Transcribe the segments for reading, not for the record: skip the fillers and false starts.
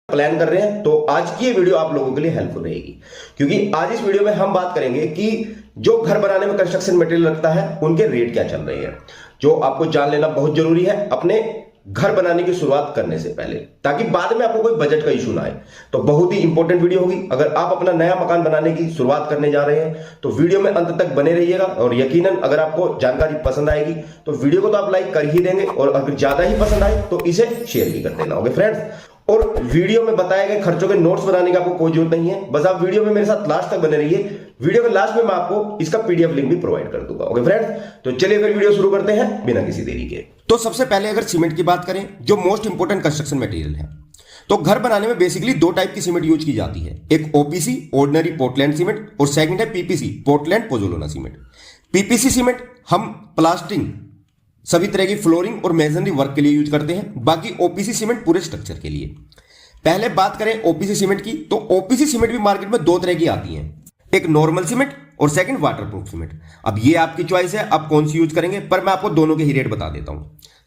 Plan कर रहे हैं तो आज की ये वीडियो आप लोगों के लिए हेल्पफुल रहेगी, क्योंकि आज इस वीडियो में हम बात करेंगे कि जो घर बनाने में कंस्ट्रक्शन मटेरियल लगता है उनके रेट क्या चल रहे हैं, जो आपको जान लेना बहुत जरूरी है अपने घर बनाने की शुरुआत करने से पहले, ताकि बाद में आपको कोई बजट का इशू ना आए। तो बहुत ही इंपॉर्टेंट वीडियो होगी। अगर आप अपना नया मकान बनाने की शुरुआत करने जा रहे हैं तो वीडियो में अंत तक बने रहिएगा, और यकीनन अगर आपको जानकारी पसंद आएगी तो वीडियो को तो आप लाइक कर ही देंगे, और अगर ज्यादा ही पसंद आए तो इसे शेयर भी कर देना। ओके फ्रेंड्स, और वीडियो में बताए गए खर्चों के नोट्स बनाने की आपको कोई जरूरत नहीं है, बस आप वीडियो में मेरे साथ लास्ट तक बने रहिए। वीडियो के लास्ट में मैं आपको इसका पीडीएफ लिंक भी प्रोवाइड कर दूंगा। ओके फ्रेंड्स, तो चलिए फिर वीडियो शुरू करते हैं बिना किसी देरी के। तो सबसे पहले अगर सीमेंट की बात करें, जो मोस्ट इंपोर्टेंट कंस्ट्रक्शन मटेरियल है, तो घर बनाने में बेसिकली दो टाइप की सीमेंट यूज की जाती है। एक ओपीसी ऑर्डिनरी पोर्टलैंड सीमेंट, और सेकंड है PPC Portland pozzolana cement. PPC cement हम प्लास्टिंग, सभी तरह की फ्लोरिंग और मेसनरी वर्क के लिए यूज करते हैं, बाकी ओपीसी सीमेंट पूरे स्ट्रक्चर के लिए। पहले बात करें ओपीसी सीमेंट की, तो ओपीसी सीमेंट भी मार्केट में दो तरह की आती है, एक नॉर्मल सीमेंट और सेकंड वाटरप्रूफ सीमेंट। अब ये आपकी चॉइस है आप कौन सी यूज करेंगे, पर मैं आपको दोनों के ही रेट बता देता हूं।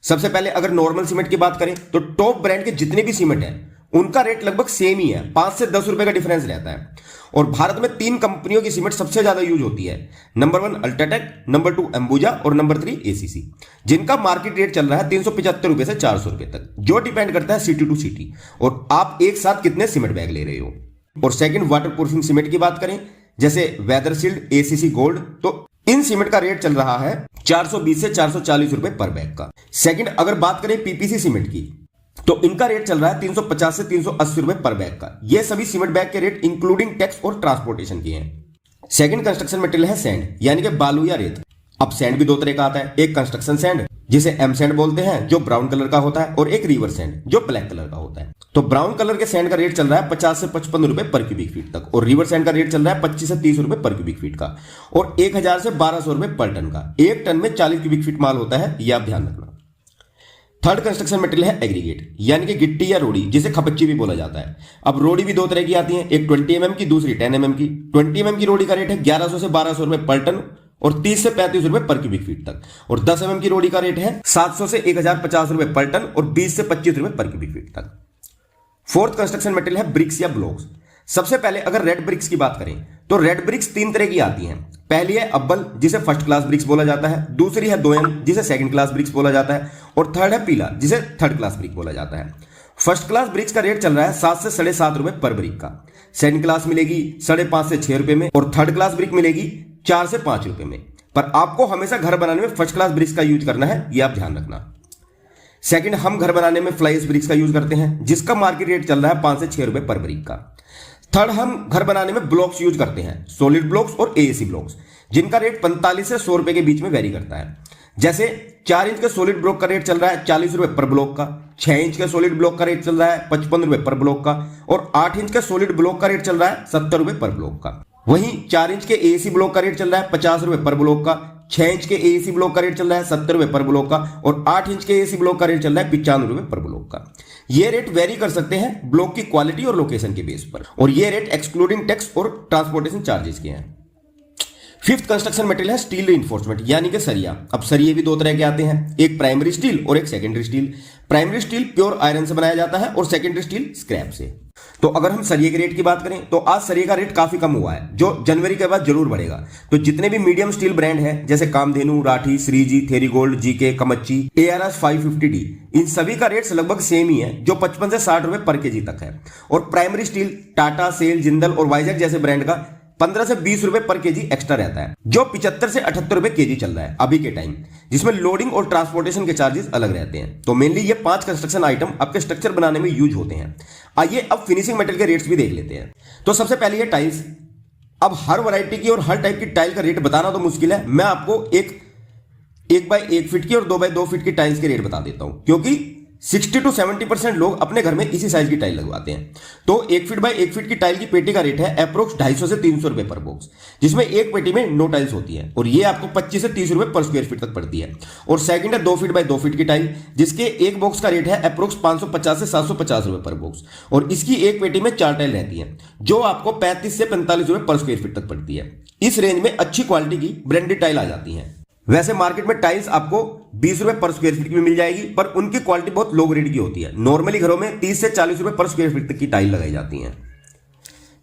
सबसे पहले अगर नॉर्मल सीमेंट की बात करें तो टॉप ब्रांड के जितने भी सीमेंट है उनका रेट लगभग सेम ही है, 5 से 10 रुपए का डिफरेंस रहता है। और भारत में 3 कंपनियों की सीमेंट सबसे ज्यादा यूज होती है। नंबर 1 अल्ट्राटेक, नंबर 2 अंबुजा और नंबर 3 एसीसी, जिनका मार्केट रेट चल रहा है 375 रुपए से 400 रुपए तक, जो डिपेंड करता है सिटी टू सिटी और आप एक साथ कितने सीमेंट बैग ले रहे हो। और सेकंड वाटरप्रूफिंग सीमेंट की बात करें, जैसे वेदरशील्ड, एसीसी गोल्ड, तो इन सीमेंट का रेट चल रहा है 420 से 440 रुपए पर बैग का। सेकंड अगर बात करें पीपीसी सीमेंट की, तो इनका रेट चल रहा है 350 से 380 रुपए पर बैग का। ये सभी सीमेंट बैग के रेट इंक्लूडिंग टैक्स और ट्रांसपोर्टेशन के हैं। सेकंड कंस्ट्रक्शन मटेरियल है सैंड, यानी कि बालू या रेत। अब सैंड भी दो तरह का आता है, एक कंस्ट्रक्शन सैंड जिसे एम सैंड बोलते हैं जो ब्राउन कलर का होता है, और एक रिवर सैंड जो ब्लैक कलर का होता है। तो ब्राउन कलर के सैंड का रेट चल रहा है 50 से 55 रुपए पर क्यूबिक फीट तक, और रिवर सैंड का रेट चल रहा है 25 से 30 रुपए पर क्यूबिक फीट का, और 1000 से 1200 रुपए पर टन का। एक टन में 40 क्यूबिक फीट माल होता है, यह आप ध्यान रखना। थर्ड कंस्ट्रक्शन मटेरियल है एग्रीगेट, यानी कि गिट्टी या रोड़ी, जिसे खपच्ची भी बोला जाता है। अब रोड़ी भी दो तरह की आती है, एक 20 mm की, दूसरी 10 mm की। 20 mm की रोड़ी का रेट है 1100 से 1200 रुपए पर टन और 30 से 35 रुपए पर क्यूबिक फीट तक, और 10 mm की रोड़ी का रेट है 700 से 1050 रुपए पर टन और 20 से 25 रुपए पर क्यूबिक फीट तक। फोर्थ कंस्ट्रक्शन मटेरियल है ब्रिक्स या ब्लॉक्स। सबसे पहले अगर रेड ब्रिक्स की बात करें तो रेड ब्रिक्स 3 तरह की आती हैं। पहली है अव्वल, जिसे फर्स्ट क्लास ब्रिक्स बोला जाता है, दूसरी है दोयम, जिसे सेकंड क्लास ब्रिक्स बोला जाता है, और थर्ड है पीला, जिसे थर्ड क्लास ब्रिक बोला जाता है। फर्स्ट क्लास ब्रिक्स का रेट चल रहा है 7 से 7.5 रुपए पर ब्रिक का, सेकंड क्लास मिलेगी 5.5 से 6 रुपए में, और थर्ड क्लास ब्रिक मिलेगी 4 से 5 रुपए में। पर आपको हमेशा घर बनाने में फर्स्ट क्लास ब्रिक्स का यूज करना है, यह आप ध्यान रखना। सेकंड, हम घर बनाने में फ्लाई ऐश ब्रिक्स का यूज करते हैं, जिसका मार्केट रेट चल रहा है 5 से 6 रुपए पर ब्रिक का। थर्ड, हम घर बनाने में ब्लॉक्स यूज करते हैं, सॉलिड ब्लॉक्स और एएसी ब्लॉक्स, जिनका रेट 45 से 100 रुपए के बीच में वेरी करता है। जैसे 4 इंच के सॉलिड ब्लॉक का रेट चल रहा है 40 रुपए पर ब्लॉक का, 6 इंच के सॉलिड ब्लॉक का रेट चल रहा है 55 रुपए पर ब्लॉक का, और 8 इंच के सॉलिड ब्लॉक का रेट चल रहा है 70 रुपए पर ब्लॉक का। वहीं 4 इंच के एएसी ब्लॉक का रेट चल रहा है 50 रुपए पर ब्लॉक का, 6 इंच के एएसी ब्लॉक का रेट चल रहा है 70 रुपए पर ब्लॉक का, और 8 इंच के एएसी ब्लॉक का रेट चल रहा है 95 रुपए पर ब्लॉक का। ये रेट वेरी कर सकते हैं ब्लॉक की क्वालिटी और लोकेशन के बेस पर, और ये रेट एक्सक्लूडिंग टैक्स और ट्रांसपोर्टेशन चार्जेस के हैं। फिफ्थ कंस्ट्रक्शन मटेरियल है स्टील रिइंफोर्समेंट, यानी कि सरिया। अब सरिये भी दो तरह के आते हैं, एक प्राइमरी स्टील और एक secondary steel. Primary steel pure iron से बनाया जाता है और सेकेंडरी स्टील स्क्रैप से। तो अगर हम सरिये के रेट की बात करें तो आज सरिये का रेट काफी कम हुआ है, जो जनवरी के बाद जरूर बढ़ेगा। तो जितने भी मीडियम स्टील ब्रांड हैं, जैसे कामधेनु, राठी, श्रीजी, थेरीगोल्ड, जीके, कमच्ची, ARS 550D, इन सभी का रेट्स लगभग सेम ही है, जो 55 से 60 रुपए पर केजी तक है। और प्राइमरी स्टील टाटा, सेल, जिंदल और वाइजैक जैसे ब्रांड का 15 से 20 रुपए पर केजी एक्स्ट्रा रहता है, जो 75 से 78 रुपए केजी चल रहा है अभी के टाइम, जिसमें लोडिंग और ट्रांसपोर्टेशन के चार्जेस अलग रहते हैं। तो मेनली ये 5 कंस्ट्रक्शन आइटम आपके स्ट्रक्चर बनाने में यूज होते हैं। आइए अब फिनिशिंग मटेरियल के रेट्स भी देख लेते हैं। तो सबसे पहले ये टाइल्स। अब हर वैरायटी की और हर टाइप की टाइल का रेट बताना तो मुश्किल है, मैं आपको 1 बाय 1 फीट की और 2 बाय 2 फीट की टाइल्स के रेट बता देता हूं, क्योंकि 60 to 70% लोग अपने घर में इसी साइज की टाइल लगवाते हैं। तो 1 फीट बाय 1 फीट की टाइल की पेटी का रेट है अप्रोक्स 250 से 300 रुपए पर बॉक्स, जिसमें एक पेटी में 9 टाइल्स होती है, और ये आपको 25 से 30 रुपए पर स्क्वायर फीट तक पड़ती है। और सेकंड है 2 फीट बाय 2 फीट की टाइल, जिसके एक बॉक्स का रेट है अप्रोक्स 550 से 750 रुपए पर बॉक्स, और इसकी एक पेटी में 4 टाइल रहती है, जो आपको 35 से 45 रुपए पर स्क्वायर फीट तक पड़ती है। इस रेंज में अच्छी क्वालिटी की ब्रांडेड टाइल आ जाती है। वैसे मार्केट में टाइल्स आपको 20 रुपए पर स्क्वायर फीट की भी मिल जाएगी, पर उनकी क्वालिटी बहुत लो ग्रेड की होती है। नॉर्मली घरों में 30 से 40 रुपए पर स्क्वायर फीट तक की टाइल लगाई जाती है।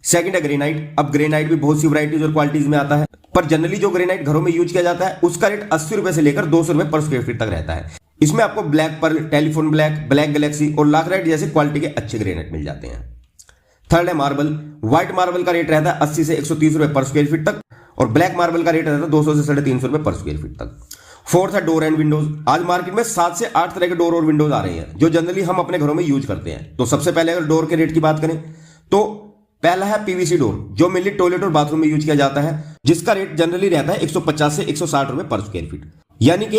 सेकंड है ग्रेनाइट। अब ग्रेनाइट भी बहुत सी वैरायटीज और क्वालिटीज में आता है, पर जनरली जो ग्रेनाइट घरों में यूज किया जाता है उसका रेट 80 रुपए से लेकर 200 रुपए पर स्क्वायर फीट तक रहता है। इसमें आपको black pearl, telephone black, black galaxy और लाखराइट जैसे क्वालिटी के अच्छे ग्रेनाइट मिल जाते हैं। थर्ड है मार्बल। व्हाइट मार्बल का रेट रहता है 80 से 130 रुपए पर स्क्वायर फीट तक, और ब्लैक मार्बल का रेट रहता है 200 से 350 रुपए पर स्क्वायर फीट तक। फोर्थ है डोर एंड विंडोज। आज मार्केट में 7 से 8 तरह के डोर और विंडोज आ रहे हैं जो जनरली हम अपने घरों में यूज करते हैं। तो सबसे पहले अगर डोर के रेट की बात करें तो पहला है पीवीसी डोर, जो मेनली टॉयलेट और बाथरूम में यूज किया जाता है, जिसका रेट जनरली रहता है 150 से 160 रुपए पर स्क्वायर फीट। यानी कि